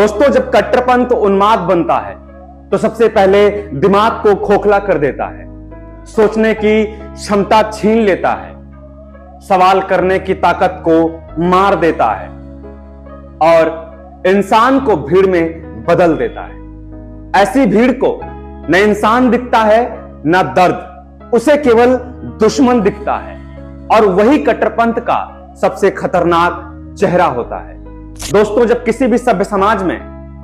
दोस्तों, जब कट्टरपंथ उन्माद बनता है तो सबसे पहले दिमाग को खोखला कर देता है, सोचने की क्षमता छीन लेता है, सवाल करने की ताकत को मार देता है और इंसान को भीड़ में बदल देता है। ऐसी भीड़ को न इंसान दिखता है न दर्द, उसे केवल दुश्मन दिखता है और वही कट्टरपंथ का सबसे खतरनाक चेहरा होता है। दोस्तों, जब किसी भी सभ्य समाज में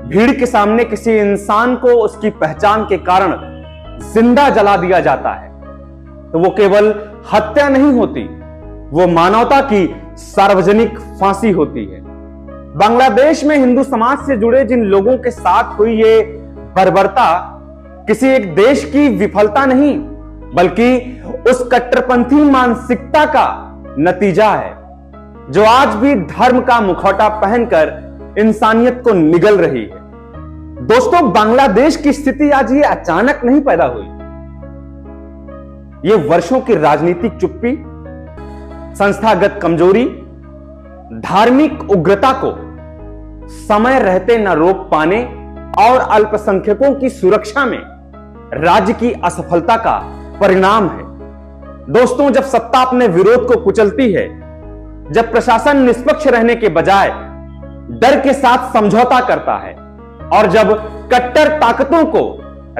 भीड़ के सामने किसी इंसान को उसकी पहचान के कारण जिंदा जला दिया जाता है तो वो केवल हत्या नहीं होती, वो मानवता की सार्वजनिक फांसी होती है। बांग्लादेश में हिंदू समाज से जुड़े जिन लोगों के साथ हुई ये बर्बरता किसी एक देश की विफलता नहीं बल्कि उस कट्टरपंथी मानसिकता का नतीजा है जो आज भी धर्म का मुखौटा पहनकर इंसानियत को निगल रही है। दोस्तों, बांग्लादेश की स्थिति आज ये अचानक नहीं पैदा हुई, ये वर्षों की राजनीतिक चुप्पी, संस्थागत कमजोरी, धार्मिक उग्रता को समय रहते न रोक पाने और अल्पसंख्यकों की सुरक्षा में राज्य की असफलता का परिणाम है। दोस्तों, जब सत्ता अपने विरोध को कुचलती है, जब प्रशासन निष्पक्ष रहने के बजाय डर के साथ समझौता करता है और जब कट्टर ताकतों को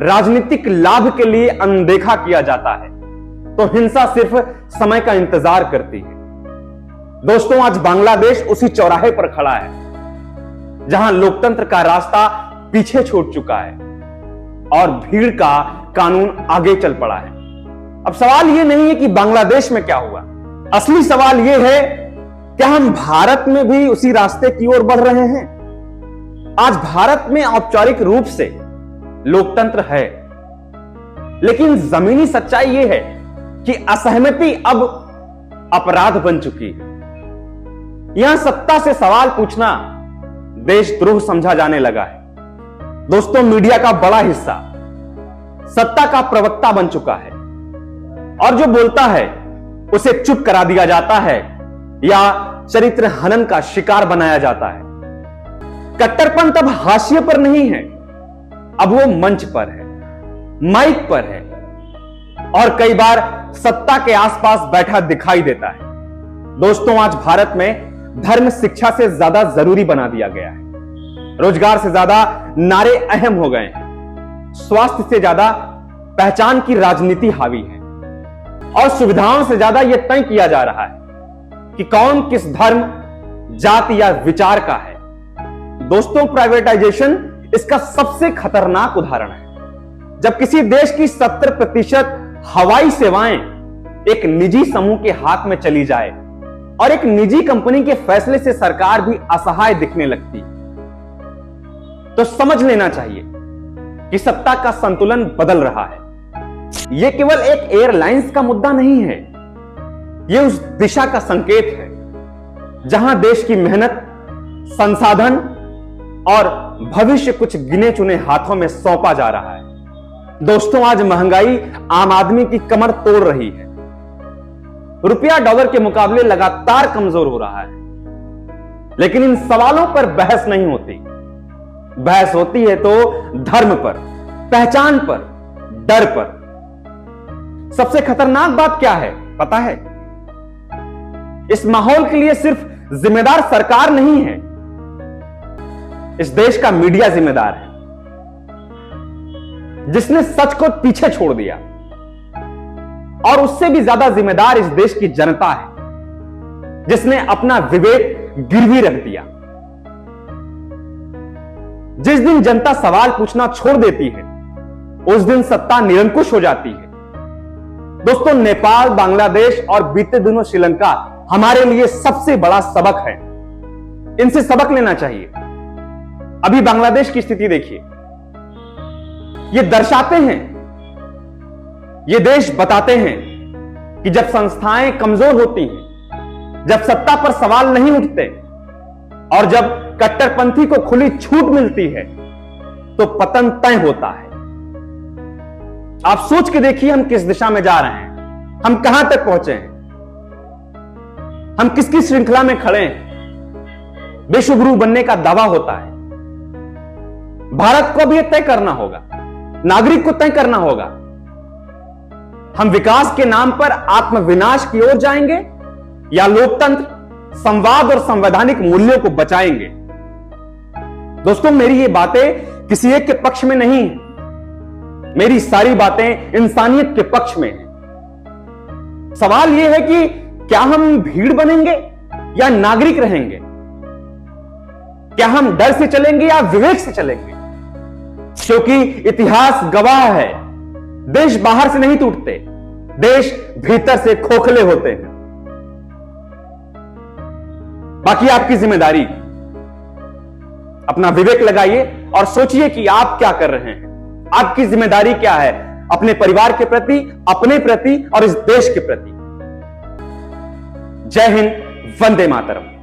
राजनीतिक लाभ के लिए अनदेखा किया जाता है तो हिंसा सिर्फ समय का इंतजार करती है। दोस्तों, आज बांग्लादेश उसी चौराहे पर खड़ा है जहां लोकतंत्र का रास्ता पीछे छूट चुका है और भीड़ का कानून आगे चल पड़ा है। अब सवाल यह नहीं है कि बांग्लादेश में क्या हुआ, असली सवाल यह है क्या हम भारत में भी उसी रास्ते की ओर बढ़ रहे हैं। आज भारत में औपचारिक रूप से लोकतंत्र है, लेकिन जमीनी सच्चाई यह है कि असहमति अब अपराध बन चुकी है। यहां सत्ता से सवाल पूछना देशद्रोह समझा जाने लगा है। दोस्तों, मीडिया का बड़ा हिस्सा सत्ता का प्रवक्ता बन चुका है और जो बोलता है उसे चुप करा दिया जाता है या चरित्र हनन का शिकार बनाया जाता है। कट्टरपंथ अब हाशिए पर नहीं है, अब वो मंच पर है, माइक पर है और कई बार सत्ता के आसपास बैठा दिखाई देता है। दोस्तों, आज भारत में धर्म शिक्षा से ज्यादा जरूरी बना दिया गया है, रोजगार से ज्यादा नारे अहम हो गए हैं, स्वास्थ्य से ज्यादा पहचान की राजनीति हावी है और सुविधाओं से ज्यादा यह तय किया जा रहा है कि कौन किस धर्म, जाति या विचार का है। दोस्तों, प्राइवेटाइजेशन इसका सबसे खतरनाक उदाहरण है। जब किसी देश की 70% हवाई सेवाएं एक निजी समूह के हाथ में चली जाए और एक निजी कंपनी के फैसले से सरकार भी असहाय दिखने लगती तो समझ लेना चाहिए कि सत्ता का संतुलन बदल रहा है। यह केवल एक एयरलाइंस का मुद्दा नहीं है, यह उस दिशा का संकेत है जहां देश की मेहनत, संसाधन और भविष्य कुछ गिने चुने हाथों में सौंपा जा रहा है। दोस्तों, आज महंगाई आम आदमी की कमर तोड़ रही है, रुपया डॉलर के मुकाबले लगातार कमजोर हो रहा है, लेकिन इन सवालों पर बहस नहीं होती। बहस होती है तो धर्म पर, पहचान पर, डर पर। सबसे खतरनाक बात क्या है पता है? इस माहौल के लिए सिर्फ जिम्मेदार सरकार नहीं है, इस देश का मीडिया जिम्मेदार है, जिसने सच को पीछे छोड़ दिया। और उससे भी ज्यादा जिम्मेदार इस देश की जनता है, जिसने अपना विवेक गिरवी रख दिया। जिस दिन जनता सवाल पूछना छोड़ देती है उस दिन सत्ता निरंकुश हो जाती है। दोस्तों, नेपाल, बांग्लादेश और बीते दिनों श्रीलंका हमारे लिए सबसे बड़ा सबक है, इनसे सबक लेना चाहिए। अभी बांग्लादेश की स्थिति देखिए, ये दर्शाते हैं, ये देश बताते हैं कि जब संस्थाएं कमजोर होती हैं, जब सत्ता पर सवाल नहीं उठते और जब कट्टरपंथी को खुली छूट मिलती है तो पतन तय होता है। आप सोच के देखिए हम किस दिशा में जा रहे हैं, हम कहां तक पहुंचे हैं, हम किसकी श्रृंखला में खड़े हैं। विश्व गुरु बनने का दावा होता है, भारत को अब यह तय करना होगा, नागरिक को तय करना होगा, हम विकास के नाम पर आत्मविनाश की ओर जाएंगे या लोकतंत्र, संवाद और संवैधानिक मूल्यों को बचाएंगे। दोस्तों, मेरी ये बातें किसी एक के पक्ष में नहीं है, मेरी सारी बातें इंसानियत के पक्ष में है। सवाल यह है कि क्या हम भीड़ बनेंगे या नागरिक रहेंगे? क्या हम डर से चलेंगे या विवेक से चलेंगे? क्योंकि इतिहास गवाह है, देश बाहर से नहीं टूटते, देश भीतर से खोखले होते हैं। बाकी आपकी जिम्मेदारी, अपना विवेक लगाइए और सोचिए कि आप क्या कर रहे हैं। आपकी जिम्मेदारी क्या है अपने परिवार के प्रति, अपने प्रति और इस देश के प्रति। जय हिंद, वंदे मातरम।